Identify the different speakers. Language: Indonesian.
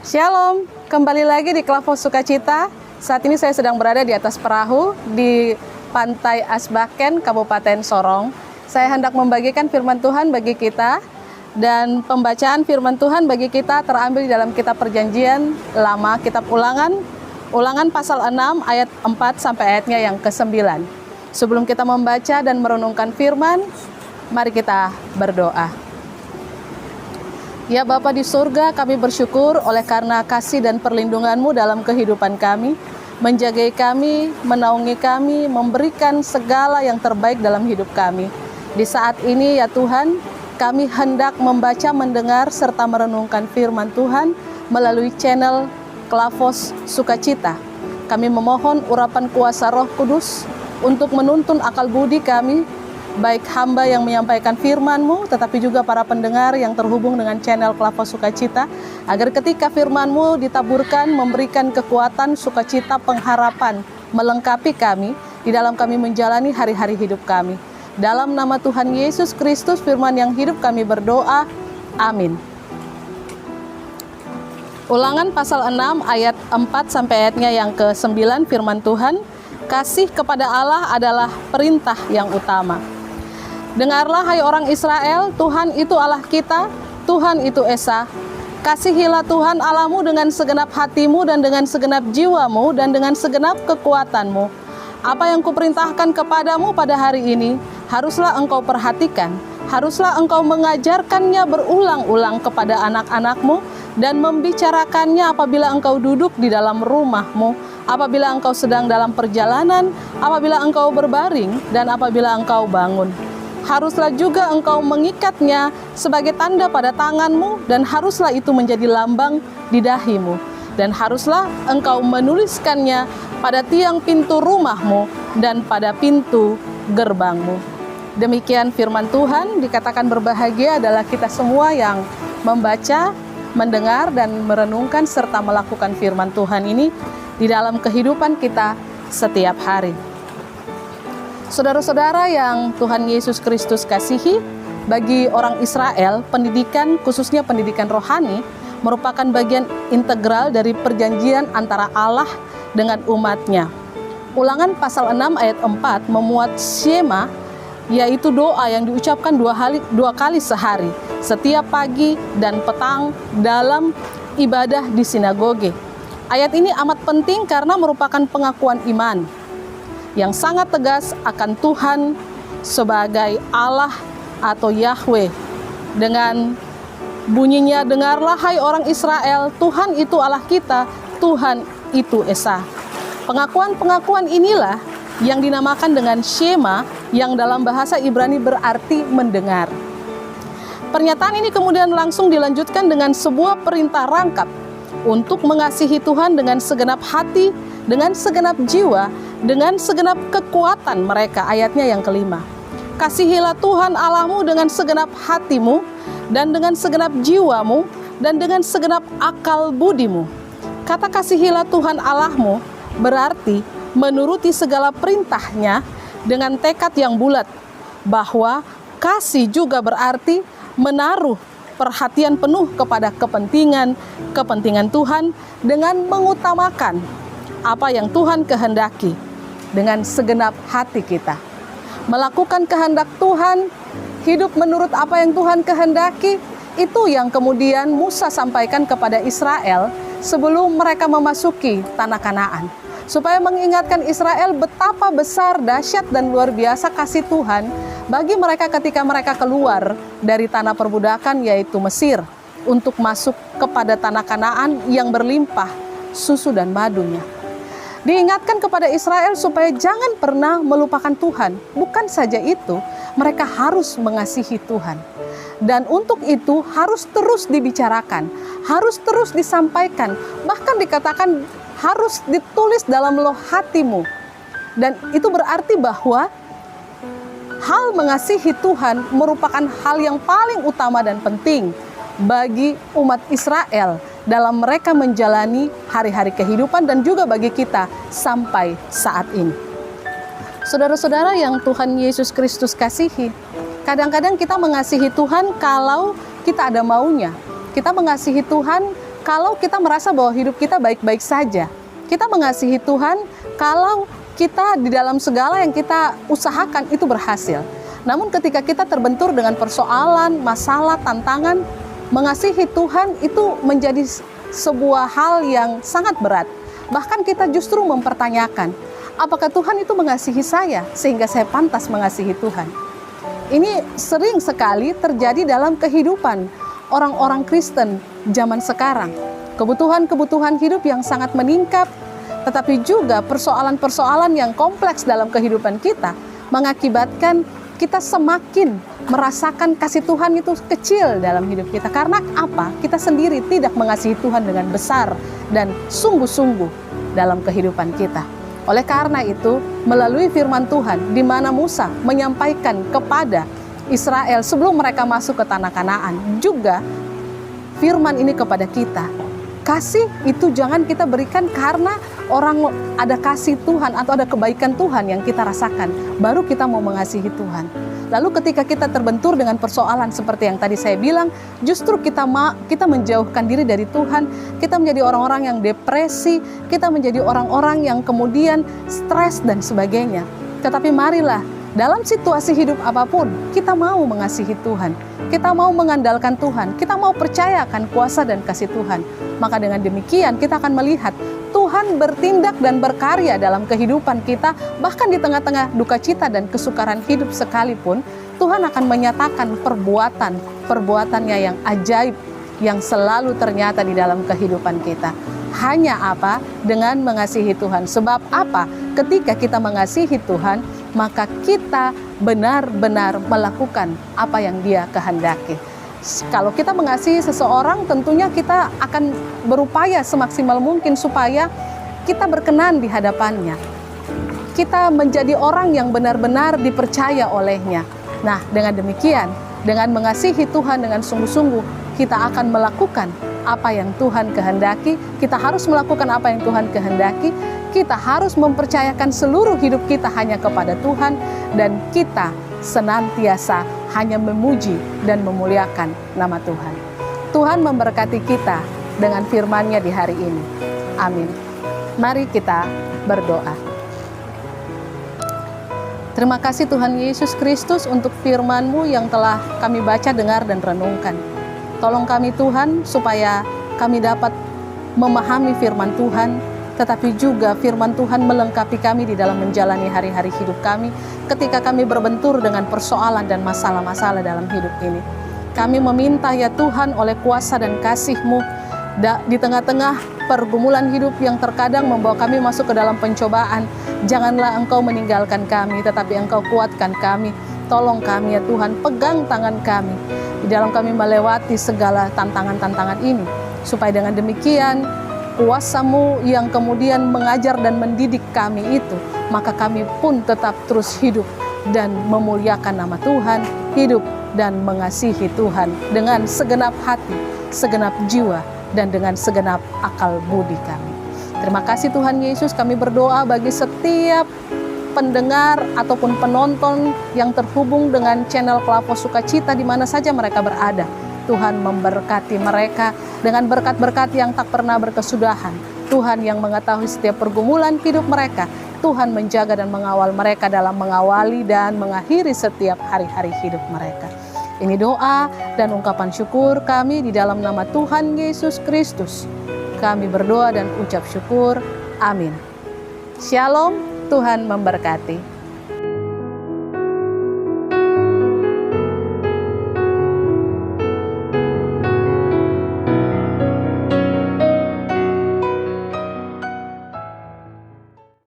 Speaker 1: Shalom, kembali lagi di Klavos Sukacita. Saat ini saya sedang berada di atas perahu di Pantai Asbaken, Kabupaten Sorong. Saya hendak membagikan firman Tuhan bagi kita, dan pembacaan firman Tuhan bagi kita terambil di dalam kitab Perjanjian Lama, kitab Ulangan pasal 6 ayat 4 sampai ayatnya yang ke-9. Sebelum kita membaca dan merenungkan firman, mari kita berdoa. Ya Bapa di surga, kami bersyukur oleh karena kasih dan perlindungan-Mu dalam kehidupan kami, menjagai kami, menaungi kami, memberikan segala yang terbaik dalam hidup kami. Di saat ini ya Tuhan, kami hendak membaca, mendengar, serta merenungkan firman Tuhan melalui channel Klavos Sukacita. Kami memohon urapan kuasa Roh Kudus untuk menuntun akal budi kami, baik hamba yang menyampaikan firman-Mu, tetapi juga para pendengar yang terhubung dengan channel Klavos Sukacita, agar ketika firman-Mu ditaburkan, memberikan kekuatan, sukacita, pengharapan, melengkapi kami, di dalam kami menjalani hari-hari hidup kami. Dalam nama Tuhan Yesus Kristus, firman yang hidup kami berdoa, amin. Ulangan pasal 6 ayat 4 sampai ayatnya yang ke-9, firman Tuhan, kasih kepada Allah adalah perintah yang utama. Dengarlah hai orang Israel, Tuhan itu Allah kita, Tuhan itu Esa. Kasihilah Tuhan Allahmu dengan segenap hatimu dan dengan segenap jiwamu dan dengan segenap kekuatanmu. Apa yang kuperintahkan kepadamu pada hari ini, haruslah engkau perhatikan, haruslah engkau mengajarkannya berulang-ulang kepada anak-anakmu dan membicarakannya apabila engkau duduk di dalam rumahmu, apabila engkau sedang dalam perjalanan, apabila engkau berbaring, dan apabila engkau bangun. Haruslah juga engkau mengikatnya sebagai tanda pada tanganmu, dan haruslah itu menjadi lambang di dahimu. Dan haruslah engkau menuliskannya pada tiang pintu rumahmu dan pada pintu gerbangmu. Demikian firman Tuhan. Dikatakan berbahagia adalah kita semua yang membaca, mendengar, dan merenungkan serta melakukan firman Tuhan ini di dalam kehidupan kita setiap hari. Saudara-saudara yang Tuhan Yesus Kristus kasihi, bagi orang Israel, pendidikan, khususnya pendidikan rohani, merupakan bagian integral dari perjanjian antara Allah dengan umatnya. Ulangan pasal 6 ayat 4 memuat Shema, yaitu doa yang diucapkan dua kali sehari, setiap pagi dan petang dalam ibadah di sinagoge. Ayat ini amat penting karena merupakan pengakuan iman yang sangat tegas akan Tuhan sebagai Allah atau Yahweh. Dengan bunyinya, dengarlah hai orang Israel, Tuhan itu Allah kita, Tuhan itu Esa. Pengakuan-pengakuan inilah yang dinamakan dengan Shema, yang dalam bahasa Ibrani berarti mendengar. Pernyataan ini kemudian langsung dilanjutkan dengan sebuah perintah rangkap untuk mengasihi Tuhan dengan segenap hati, dengan segenap jiwa, dengan segenap kekuatan mereka. Ayatnya yang kelima, kasihilah Tuhan Allahmu dengan segenap hatimu dan dengan segenap jiwamu dan dengan segenap akal budimu. Kata kasihilah Tuhan Allahmu berarti menuruti segala perintahnya dengan tekad yang bulat, bahwa kasih juga berarti menaruh perhatian penuh kepada kepentingan Tuhan dengan mengutamakan apa yang Tuhan kehendaki dengan segenap hati kita. Melakukan kehendak Tuhan, hidup menurut apa yang Tuhan kehendaki, itu yang kemudian Musa sampaikan kepada Israel sebelum mereka memasuki tanah Kanaan. Supaya mengingatkan Israel betapa besar, dahsyat, dan luar biasa kasih Tuhan bagi mereka ketika mereka keluar dari tanah perbudakan, yaitu Mesir, untuk masuk kepada tanah Kanaan yang berlimpah susu dan madunya. Diingatkan kepada Israel supaya jangan pernah melupakan Tuhan. Bukan saja itu, mereka harus mengasihi Tuhan. Dan untuk itu harus terus dibicarakan, harus terus disampaikan, bahkan dikatakan harus ditulis dalam loh hatimu. Dan itu berarti bahwa hal mengasihi Tuhan merupakan hal yang paling utama dan penting bagi umat Israel dalam mereka menjalani hari-hari kehidupan, dan juga bagi kita sampai saat ini. Saudara-saudara yang Tuhan Yesus Kristus kasihi, kadang-kadang kita mengasihi Tuhan kalau kita ada maunya. Kita mengasihi Tuhan kalau kita merasa bahwa hidup kita baik-baik saja. Kita mengasihi Tuhan kalau kita di dalam segala yang kita usahakan itu berhasil. Namun ketika kita terbentur dengan persoalan, masalah, tantangan, mengasihi Tuhan itu menjadi sebuah hal yang sangat berat. Bahkan kita justru mempertanyakan, apakah Tuhan itu mengasihi saya sehingga saya pantas mengasihi Tuhan? Ini sering sekali terjadi dalam kehidupan orang-orang Kristen zaman sekarang. Kebutuhan-kebutuhan hidup yang sangat meningkat, tetapi juga persoalan-persoalan yang kompleks dalam kehidupan kita mengakibatkan kita semakin merasakan kasih Tuhan itu kecil dalam hidup kita. Karena apa? Kita sendiri tidak mengasihi Tuhan dengan besar dan sungguh-sungguh dalam kehidupan kita. Oleh karena itu, melalui firman Tuhan, di mana Musa menyampaikan kepada Israel sebelum mereka masuk ke tanah Kanaan, juga firman ini kepada kita. Kasih itu jangan kita berikan karena orang ada kasih Tuhan atau ada kebaikan Tuhan yang kita rasakan, baru kita mau mengasihi Tuhan. Lalu ketika kita terbentur dengan persoalan seperti yang tadi saya bilang, justru kita menjauhkan diri dari Tuhan, kita menjadi orang-orang yang depresi, kita menjadi orang-orang yang kemudian stres dan sebagainya. Tetapi marilah dalam situasi hidup apapun, kita mau mengasihi Tuhan, kita mau mengandalkan Tuhan, kita mau percayakan kuasa dan kasih Tuhan. Maka dengan demikian kita akan melihat Tuhan bertindak dan berkarya dalam kehidupan kita, bahkan di tengah-tengah duka cita dan kesukaran hidup sekalipun, Tuhan akan menyatakan perbuatannya yang ajaib, yang selalu ternyata di dalam kehidupan kita. Hanya apa? Dengan mengasihi Tuhan. Sebab apa? Ketika kita mengasihi Tuhan, maka kita benar-benar melakukan apa yang Dia kehendaki. Kalau kita mengasihi seseorang, tentunya kita akan berupaya semaksimal mungkin supaya kita berkenan di hadapannya. Kita menjadi orang yang benar-benar dipercaya olehnya. Nah, dengan demikian, dengan mengasihi Tuhan dengan sungguh-sungguh, kita akan melakukan apa yang Tuhan kehendaki. Kita harus melakukan apa yang Tuhan kehendaki. Kita harus mempercayakan seluruh hidup kita hanya kepada Tuhan, dan kita senantiasa hanya memuji dan memuliakan nama Tuhan. Tuhan memberkati kita dengan firman-Nya di hari ini. Amin. Mari kita berdoa. Terima kasih Tuhan Yesus Kristus untuk firman-Mu yang telah kami baca, dengar, dan renungkan. Tolong kami Tuhan supaya kami dapat memahami firman Tuhan, tetapi juga firman Tuhan melengkapi kami di dalam menjalani hari-hari hidup kami ketika kami berbentur dengan persoalan dan masalah-masalah dalam hidup ini. Kami meminta ya Tuhan oleh kuasa dan kasih-Mu di tengah-tengah pergumulan hidup yang terkadang membawa kami masuk ke dalam pencobaan, janganlah Engkau meninggalkan kami, tetapi Engkau kuatkan kami. Tolong kami ya Tuhan, pegang tangan kami di dalam kami melewati segala tantangan-tantangan ini, supaya dengan demikian kuasa-Mu yang kemudian mengajar dan mendidik kami itu, maka kami pun tetap terus hidup dan memuliakan nama Tuhan, hidup dan mengasihi Tuhan dengan segenap hati, segenap jiwa, dan dengan segenap akal budi kami. Terima kasih Tuhan Yesus, kami berdoa bagi setiap pendengar ataupun penonton yang terhubung dengan channel Klavo Sukacita di mana saja mereka berada. Tuhan memberkati mereka dengan berkat-berkat yang tak pernah berkesudahan. Tuhan yang mengetahui setiap pergumulan hidup mereka. Tuhan menjaga dan mengawal mereka dalam mengawali dan mengakhiri setiap hari-hari hidup mereka. Ini doa dan ungkapan syukur kami di dalam nama Tuhan Yesus Kristus. Kami berdoa dan ucap syukur. Amin. Shalom, Tuhan memberkati.